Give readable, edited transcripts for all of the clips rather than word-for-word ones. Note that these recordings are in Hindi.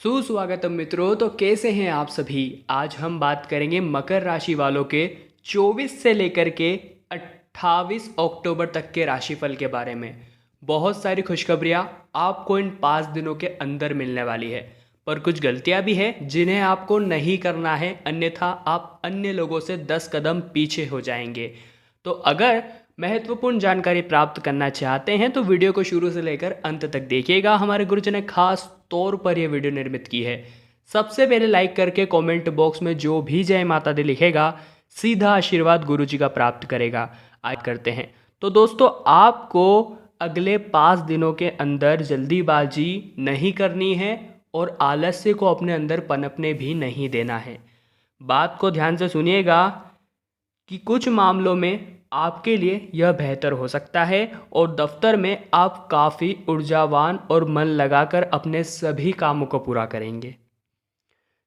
सुस्वागतम मित्रों। तो कैसे हैं आप सभी। आज हम बात करेंगे मकर राशि वालों के 24 से लेकर के 28 अक्टूबर तक के राशिफल के बारे में। बहुत सारी खुशखबरियाँ आपको इन 5 दिनों के अंदर मिलने वाली है, पर कुछ गलतियाँ भी हैं जिन्हें आपको नहीं करना है, अन्यथा आप अन्य लोगों से 10 कदम पीछे हो जाएंगे। तो अगर महत्वपूर्ण जानकारी प्राप्त करना चाहते हैं तो वीडियो को शुरू से लेकर अंत तक देखिएगा। हमारे गुरुजी ने खास तौर पर यह वीडियो निर्मित की है। सबसे पहले लाइक करके कमेंट बॉक्स में जो भी जय माता दी लिखेगा सीधा आशीर्वाद गुरुजी का प्राप्त करेगा। आज करते हैं। तो दोस्तों, आपको अगले 5 दिनों के अंदर जल्दीबाजी नहीं करनी है और आलस्य को अपने अंदर पनपने भी नहीं देना है। बात को ध्यान से सुनिएगा कि कुछ मामलों में आपके लिए यह बेहतर हो सकता है और दफ्तर में आप काफ़ी ऊर्जावान और मन लगाकर अपने सभी कामों को पूरा करेंगे।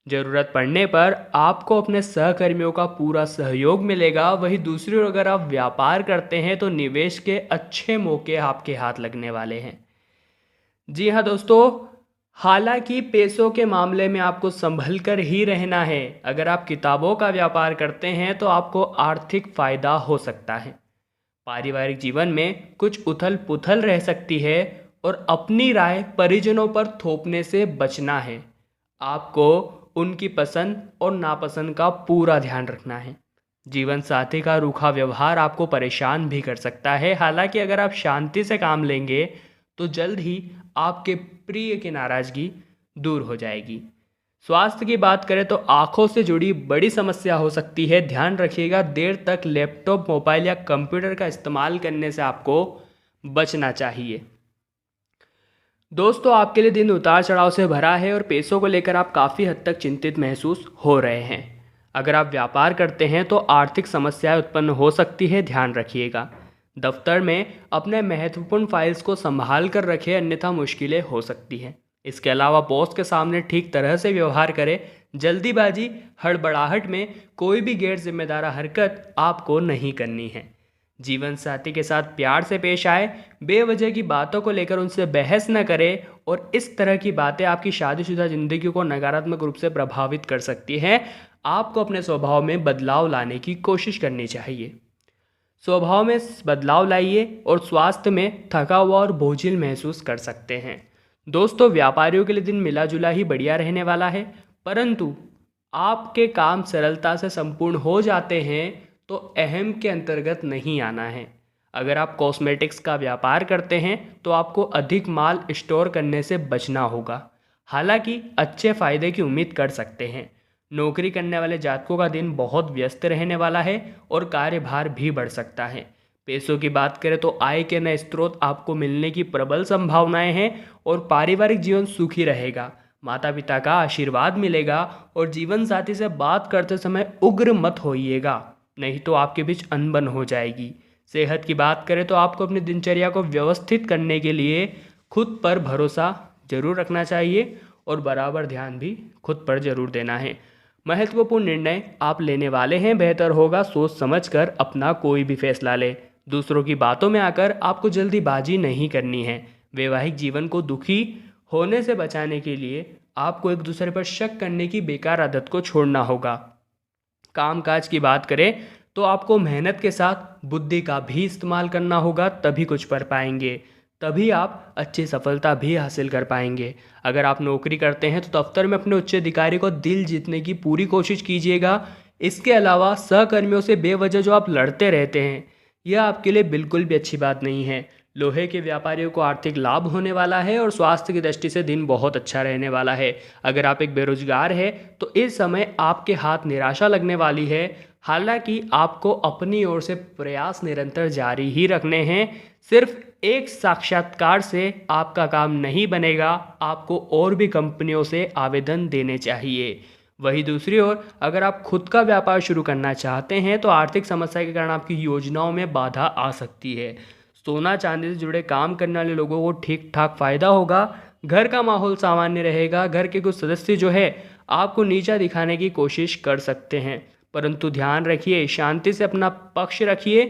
ज़रूरत पड़ने पर आपको अपने सहकर्मियों का पूरा सहयोग मिलेगा। वहीं दूसरी ओर अगर आप व्यापार करते हैं तो निवेश के अच्छे मौके आपके हाथ लगने वाले हैं। जी हाँ दोस्तों, हालांकि पैसों के मामले में आपको संभल कर ही रहना है। अगर आप किताबों का व्यापार करते हैं तो आपको आर्थिक फायदा हो सकता है। पारिवारिक जीवन में कुछ उथल पुथल रह सकती है और अपनी राय परिजनों पर थोपने से बचना है। आपको उनकी पसंद और नापसंद का पूरा ध्यान रखना है। जीवन साथी का रूखा व्यवहार आपको परेशान भी कर सकता है। हालांकि अगर आप शांति से काम लेंगे तो जल्द ही आपके प्रिय की नाराजगी दूर हो जाएगी। स्वास्थ्य की बात करें तो आंखों से जुड़ी बड़ी समस्या हो सकती है। ध्यान रखिएगा, देर तक लैपटॉप, मोबाइल या कंप्यूटर का इस्तेमाल करने से आपको बचना चाहिए। दोस्तों, आपके लिए दिन उतार चढ़ाव से भरा है और पैसों को लेकर आप काफ़ी हद तक चिंतित महसूस हो रहे हैं। अगर आप व्यापार करते हैं तो आर्थिक समस्याएं उत्पन्न हो सकती है, ध्यान रखिएगा। दफ्तर में अपने महत्वपूर्ण फाइल्स को संभाल कर रखें, अन्यथा मुश्किलें हो सकती हैं। इसके अलावा बॉस के सामने ठीक तरह से व्यवहार करें। जल्दीबाजी, हड़बड़ाहट में कोई भी गैर जिम्मेदार हरकत आपको नहीं करनी है। जीवन साथी के साथ प्यार से पेश आए, बेवजह की बातों को लेकर उनसे बहस न करें और इस तरह की बातें आपकी शादीशुदा जिंदगी को नकारात्मक रूप से प्रभावित कर सकती हैं। आपको अपने स्वभाव में बदलाव लाने की कोशिश करनी चाहिए। स्वभाव में बदलाव लाइए और स्वास्थ्य में थका हुआ और बोझिल महसूस कर सकते हैं। दोस्तों, व्यापारियों के लिए दिन मिला जुला ही बढ़िया रहने वाला है, परंतु आपके काम सरलता से संपूर्ण हो जाते हैं तो अहम के अंतर्गत नहीं आना है। अगर आप कॉस्मेटिक्स का व्यापार करते हैं तो आपको अधिक माल स्टोर करने से बचना होगा। हालांकि अच्छे फायदे की उम्मीद कर सकते हैं। नौकरी करने वाले जातकों का दिन बहुत व्यस्त रहने वाला है और कार्यभार भी बढ़ सकता है। पैसों की बात करें तो आय के नए स्रोत आपको मिलने की प्रबल संभावनाएं हैं और पारिवारिक जीवन सुखी रहेगा। माता पिता का आशीर्वाद मिलेगा और जीवन साथी से बात करते समय उग्र मत होइएगा, नहीं तो आपके बीच अनबन हो जाएगी। सेहत की बात करें तो आपको अपनी दिनचर्या को व्यवस्थित करने के लिए खुद पर भरोसा जरूर रखना चाहिए और बराबर ध्यान भी खुद पर जरूर देना है। महत्वपूर्ण निर्णय आप लेने वाले हैं, बेहतर होगा सोच समझकर अपना कोई भी फैसला लें। दूसरों की बातों में आकर आपको जल्दीबाजी नहीं करनी है। वैवाहिक जीवन को दुखी होने से बचाने के लिए आपको एक दूसरे पर शक करने की बेकार आदत को छोड़ना होगा। कामकाज की बात करें तो आपको मेहनत के साथ बुद्धि का भी इस्तेमाल करना होगा, तभी कुछ कर पाएंगे, तभी आप अच्छी सफलता भी हासिल कर पाएंगे। अगर आप नौकरी करते हैं तो दफ्तर में अपने उच्च अधिकारी को दिल जीतने की पूरी कोशिश कीजिएगा। इसके अलावा सहकर्मियों से बेवजह जो आप लड़ते रहते हैं, यह आपके लिए बिल्कुल भी अच्छी बात नहीं है। लोहे के व्यापारियों को आर्थिक लाभ होने वाला है और स्वास्थ्य की दृष्टि से दिन बहुत अच्छा रहने वाला है। अगर आप एक बेरोजगार हैं तो इस समय आपके हाथ निराशा लगने वाली है। हालांकि आपको अपनी ओर से प्रयास निरंतर जारी ही रखने हैं। सिर्फ एक साक्षात्कार से आपका काम नहीं बनेगा, आपको और भी कंपनियों से आवेदन देने चाहिए। वहीं दूसरी ओर अगर आप खुद का व्यापार शुरू करना चाहते हैं तो आर्थिक समस्या के कारण आपकी योजनाओं में बाधा आ सकती है। सोना चांदी से जुड़े काम करने वाले लोगों को ठीक ठाक फायदा होगा। घर का माहौल सामान्य रहेगा। घर के कुछ सदस्य जो है आपको नीचा दिखाने की कोशिश कर सकते हैं, परंतु ध्यान रखिए, शांति से अपना पक्ष रखिए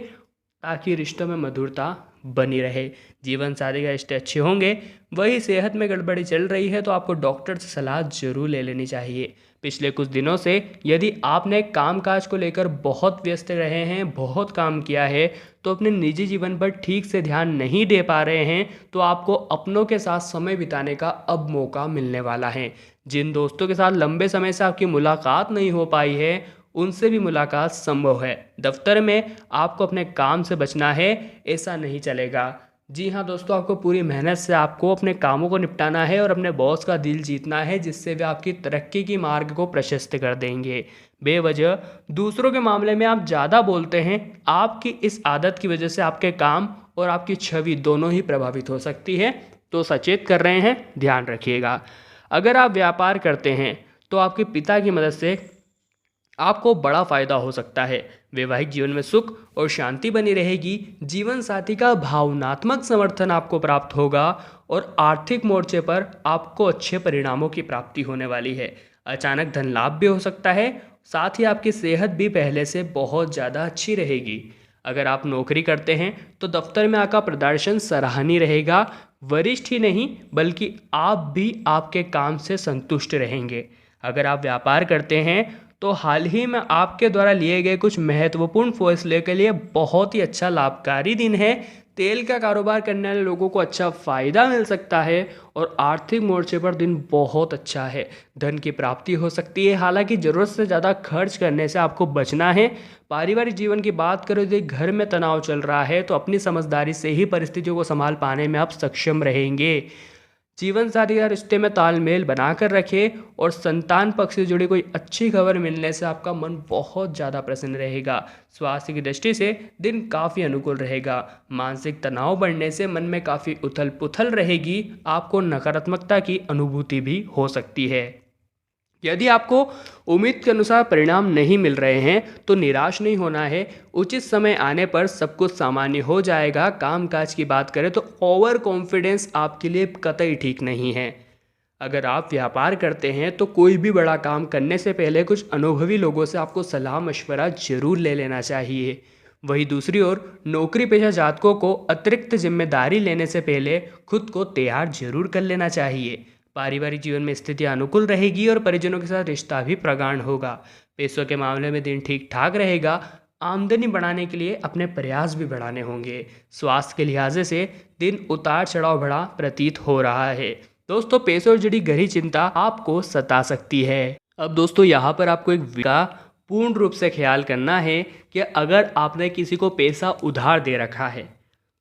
ताकि रिश्तों में मधुरता बनी रहे। जीवन साथी के रिश्ते अच्छे होंगे। वही सेहत में गड़बड़ी चल रही है तो आपको डॉक्टर से सलाह जरूर ले लेनी चाहिए। पिछले कुछ दिनों से यदि आपने कामकाज को लेकर बहुत व्यस्त रहे हैं, बहुत काम किया है, तो अपने निजी जीवन पर ठीक से ध्यान नहीं दे पा रहे हैं, तो आपको अपनों के साथ समय बिताने का अब मौका मिलने वाला है। जिन दोस्तों के साथ लंबे समय से आपकी मुलाकात नहीं हो पाई है, उनसे भी मुलाकात संभव है। दफ्तर में आपको अपने काम से बचना है, ऐसा नहीं चलेगा। जी हाँ दोस्तों, आपको पूरी मेहनत से आपको अपने कामों को निपटाना है और अपने बॉस का दिल जीतना है, जिससे वे आपकी तरक्की की मार्ग को प्रशस्त कर देंगे। बेवजह दूसरों के मामले में आप ज़्यादा बोलते हैं। आपकी इस आदत की वजह से आपके काम और आपकी छवि दोनों ही प्रभावित हो सकती है, तो सचेत कर रहे हैं, ध्यान रखिएगा। अगर आप व्यापार करते हैं तो आपके पिता की मदद से आपको बड़ा फायदा हो सकता है। वैवाहिक जीवन में सुख और शांति बनी रहेगी। जीवन साथी का भावनात्मक समर्थन आपको प्राप्त होगा और आर्थिक मोर्चे पर आपको अच्छे परिणामों की प्राप्ति होने वाली है। अचानक धन लाभ भी हो सकता है। साथ ही आपकी सेहत भी पहले से बहुत ज़्यादा अच्छी रहेगी। अगर आप नौकरी करते हैं तो दफ्तर में आपका प्रदर्शन सराहनीय रहेगा। वरिष्ठ ही नहीं बल्कि आप भी आपके काम से संतुष्ट रहेंगे। अगर आप व्यापार करते हैं तो हाल ही में आपके द्वारा लिए गए कुछ महत्वपूर्ण फैसले के लिए बहुत ही अच्छा लाभकारी दिन है। तेल का कारोबार करने वाले लोगों को अच्छा फायदा मिल सकता है और आर्थिक मोर्चे पर दिन बहुत अच्छा है। धन की प्राप्ति हो सकती है, हालांकि ज़रूरत से ज़्यादा खर्च करने से आपको बचना है। पारिवारिक जीवन की बात करें, यदि घर में तनाव चल रहा है तो अपनी समझदारी से ही परिस्थितियों को संभाल पाने में आप सक्षम रहेंगे। जीवन साथी का रिश्ते में तालमेल बनाकर रखें और संतान पक्ष से जुड़ी कोई अच्छी खबर मिलने से आपका मन बहुत ज़्यादा प्रसन्न रहेगा। स्वास्थ्य की दृष्टि से दिन काफ़ी अनुकूल रहेगा। मानसिक तनाव बढ़ने से मन में काफ़ी उथल पुथल रहेगी। आपको नकारात्मकता की अनुभूति भी हो सकती है। यदि आपको उम्मीद के अनुसार परिणाम नहीं मिल रहे हैं तो निराश नहीं होना है। उचित समय आने पर सब कुछ सामान्य हो जाएगा। कामकाज की बात करें तो ओवर कॉन्फिडेंस आपके लिए कतई ठीक नहीं है। अगर आप व्यापार करते हैं तो कोई भी बड़ा काम करने से पहले कुछ अनुभवी लोगों से आपको सलाह मशवरा जरूर ले लेना चाहिए। वहीं दूसरी ओर नौकरी पेशा जातकों को अतिरिक्त जिम्मेदारी लेने से पहले खुद को तैयार जरूर कर लेना चाहिए। पारिवारिक जीवन में स्थितियां अनुकूल रहेगी और परिजनों के साथ रिश्ता भी प्रगाढ़ होगा। पैसों के मामले में दिन ठीक ठाक रहेगा। आमदनी बढ़ाने के लिए अपने प्रयास भी बढ़ाने होंगे। स्वास्थ्य के लिहाजे से दिन उतार चढ़ाव भरा प्रतीत हो रहा है। दोस्तों, पैसों से जुड़ी गहरी चिंता आपको सता सकती है। अब दोस्तों, यहाँ पर आपको एक का पूर्ण रूप से ख्याल करना है कि अगर आपने किसी को पैसा उधार दे रखा है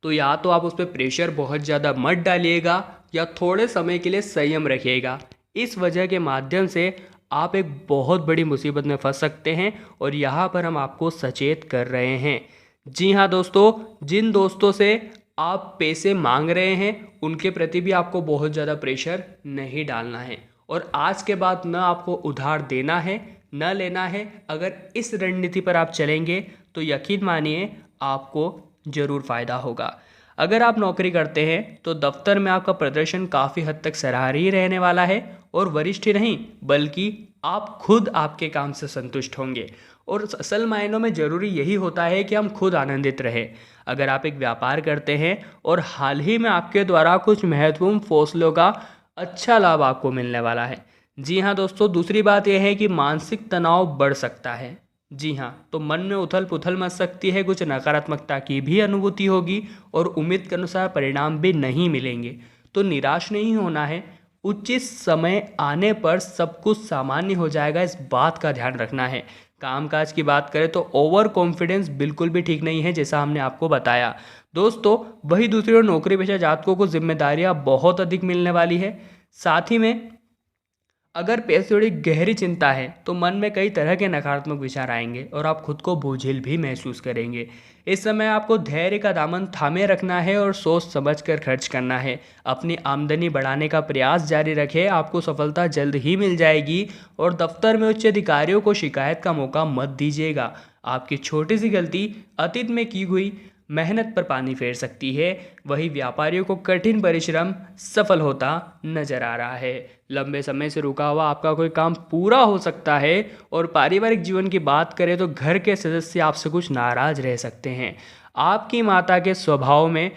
तो या तो आप उस पर प्रेशर बहुत ज़्यादा मत डालिएगा या थोड़े समय के लिए संयम रखिएगा। इस वजह के माध्यम से आप एक बहुत बड़ी मुसीबत में फंस सकते हैं और यहाँ पर हम आपको सचेत कर रहे हैं। जी हाँ दोस्तों, जिन दोस्तों से आप पैसे मांग रहे हैं उनके प्रति भी आपको बहुत ज़्यादा प्रेशर नहीं डालना है और आज के बाद न आपको उधार देना है न लेना है। अगर इस रणनीति पर आप चलेंगे तो यकीन मानिए आपको ज़रूर फ़ायदा होगा। अगर आप नौकरी करते हैं तो दफ्तर में आपका प्रदर्शन काफ़ी हद तक सराहनीय रहने वाला है और वरिष्ठ ही नहीं बल्कि आप खुद आपके काम से संतुष्ट होंगे। और असल मायनों में ज़रूरी यही होता है कि हम खुद आनंदित रहें। अगर आप एक व्यापार करते हैं और हाल ही में आपके द्वारा कुछ महत्वपूर्ण फैसलों का अच्छा लाभ आपको मिलने वाला है। जी हाँ दोस्तों, दूसरी बात यह है कि मानसिक तनाव बढ़ सकता है। जी हाँ, तो मन में उथल पुथल मच सकती है, कुछ नकारात्मकता की भी अनुभूति होगी और उम्मीद के अनुसार परिणाम भी नहीं मिलेंगे। तो निराश नहीं होना है। उचित समय आने पर सब कुछ सामान्य हो जाएगा, इस बात का ध्यान रखना है। कामकाज की बात करें तो ओवर कॉन्फिडेंस बिल्कुल भी ठीक नहीं है, जैसा हमने आपको बताया। दोस्तों, वही दूसरी ओर नौकरी पेशा जातकों को जिम्मेदारियां बहुत अधिक मिलने वाली है। साथ ही में अगर पैसे जुड़ी गहरी चिंता है तो मन में कई तरह के नकारात्मक विचार आएंगे और आप खुद को बोझिल भी महसूस करेंगे। इस समय आपको धैर्य का दामन थामे रखना है और सोच समझ कर खर्च करना है। अपनी आमदनी बढ़ाने का प्रयास जारी रखें, आपको सफलता जल्द ही मिल जाएगी। और दफ्तर में उच्च अधिकारियों को शिकायत का मौका मत दीजिएगा। आपकी छोटी सी गलती अतीत में की हुई मेहनत पर पानी फेर सकती है। वही व्यापारियों को कठिन परिश्रम सफल होता नजर आ रहा है। लंबे समय से रुका हुआ आपका कोई काम पूरा हो सकता है। और पारिवारिक जीवन की बात करें तो घर के सदस्य आपसे कुछ नाराज रह सकते हैं। आपकी माता के स्वभाव में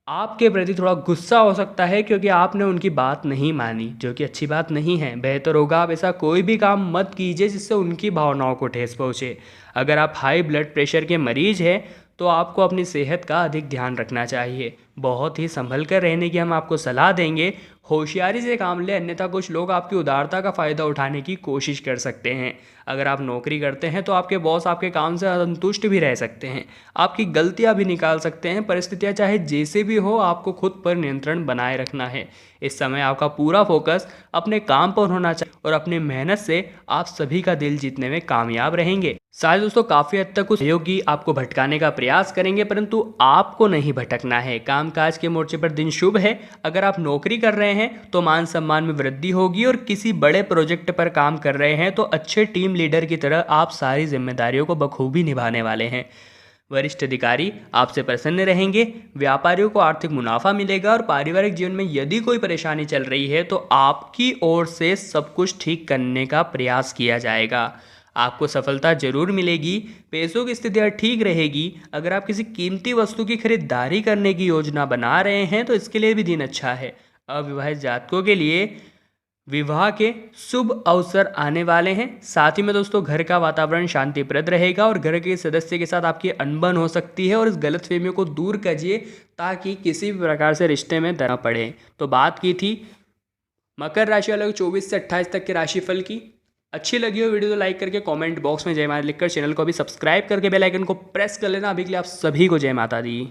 आपके प्रति थोड़ा गुस्सा हो सकता है क्योंकि आपने उनकी बात नहीं मानी, जो कि अच्छी बात नहीं है। बेहतर होगा आप ऐसा कोई भी काम मत कीजिए जिससे उनकी भावनाओं को ठेस पहुँचे। अगर आप हाई ब्लड प्रेशर के मरीज हैं तो आपको अपनी सेहत का अधिक ध्यान रखना चाहिए। बहुत ही संभल कर रहने की हम आपको सलाह देंगे। होशियारी से काम लें, अन्यथा कुछ लोग आपकी उदारता का फ़ायदा उठाने की कोशिश कर सकते हैं। अगर आप नौकरी करते हैं तो आपके बॉस आपके काम से असंतुष्ट भी रह सकते हैं, आपकी गलतियां भी निकाल सकते हैं। परिस्थितियां चाहे जैसे भी हो, आपको खुद पर नियंत्रण बनाए रखना है। इस समय आपका पूरा फोकस अपने काम पर होना चाहिए और अपनी मेहनत से आप सभी का दिल जीतने में कामयाब रहेंगे। शायद दोस्तों काफ़ी हद तक कुछ सहयोगी आपको भटकाने का प्रयास करेंगे, परंतु आपको नहीं भटकना है। कामकाज के मोर्चे पर दिन शुभ है। अगर आप नौकरी कर रहे हैं तो मान सम्मान में वृद्धि होगी और किसी बड़े प्रोजेक्ट पर काम कर रहे हैं तो अच्छे टीम लीडर की तरह आप सारी जिम्मेदारियों को बखूबी निभाने वाले हैं। वरिष्ठ अधिकारी आपसे प्रसन्न रहेंगे। व्यापारियों को आर्थिक मुनाफा मिलेगा और पारिवारिक जीवन में यदि कोई परेशानी चल रही है तो आपकी ओर से सब कुछ ठीक करने का प्रयास किया जाएगा। आपको सफलता जरूर मिलेगी। पैसों की स्थिति ठीक रहेगी। अगर आप किसी कीमती वस्तु की खरीदारी करने की योजना बना रहे हैं तो इसके लिए भी दिन अच्छा है। अविवाहित जातकों के लिए विवाह के शुभ अवसर आने वाले हैं। साथ ही में दोस्तों घर का वातावरण शांतिप्रद रहेगा और घर के सदस्य के साथ आपकी अनबन हो सकती है और इस गलतफहमियों को दूर कीजिए ताकि किसी भी प्रकार से रिश्ते में दरार पड़े। तो बात की थी मकर राशि वालों 24 से 28 तक के राशिफल की। अच्छी लगी हो वीडियो तो लाइक करके कमेंट बॉक्स में जय माता लिखकर चैनल को अभी सब्सक्राइब करके बेल आइकन को प्रेस कर लेना। अभी के लिए आप सभी को जय माता दी।